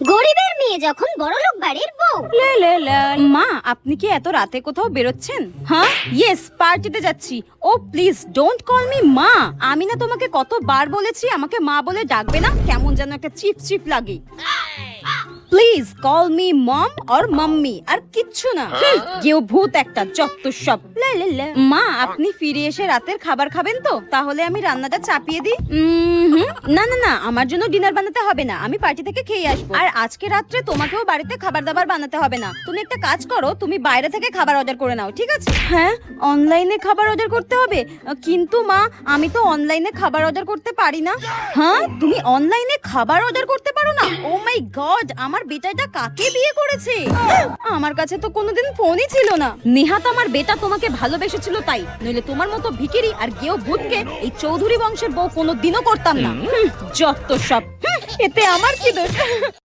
গরিবের মেয়ে যখন বড়লোক বাড়ির বউ। মা, আপনি কি এত রাতে কোথাও বেরোচ্ছেন? হ্যাঁ, ইয়েস, পার্টিতে যাচ্ছি। ও প্লিজ ডোন্ট কল মি মা। আমি না তোমাকে কতবার বলেছি আমাকে মা বলে ডাকবে না, কেমন যেন একটা চিপ চিপ লাগে। Please call me mom or mummy, আর কিচ্ছু না। কেউ ভূত একটা, যত সব। মা, আপনি ফিরে এসে রাতের খাবার খাবেন তো? তাহলে আমি রান্নাটা চাপিয়ে দিই। না না না, আমার জন্য ডিনার বানাতে হবে না, আমি পার্টি থেকে খেয়ে আসবো। আর আজকে রাত্রে তোমাকেও বাড়িতে খাবার দাবার বানাতে হবে না। তুমি একটা কাজ করো, তুমি বাইরে থেকে খাবার অর্ডার করে নাও, ঠিক আছে? হ্যাঁ, অনলাইনে খাবার অর্ডার করতে হবে? কিন্তু মা, আমি তো অনলাইনে খাবার অর্ডার করতে পারি না। হ্যাঁ, তুমি অনলাইনে খাবার অর্ডার করতে পারো না? ও মাই গড, আমার বেটাটা কাকে বিয়ে করেছে? আমার কাছে তো কোনোদিন ফোনই ছিল না। নেহাত আমার বেটা তোমাকে ভালোবেসেছিল তাই, নইলে তোমার মতো ভিখিরি আর গেও ভূতকে এই চৌধুরী বংশের বউ কোনোদিনও করতাম না। যত সব। এতে আমার কি দোষ?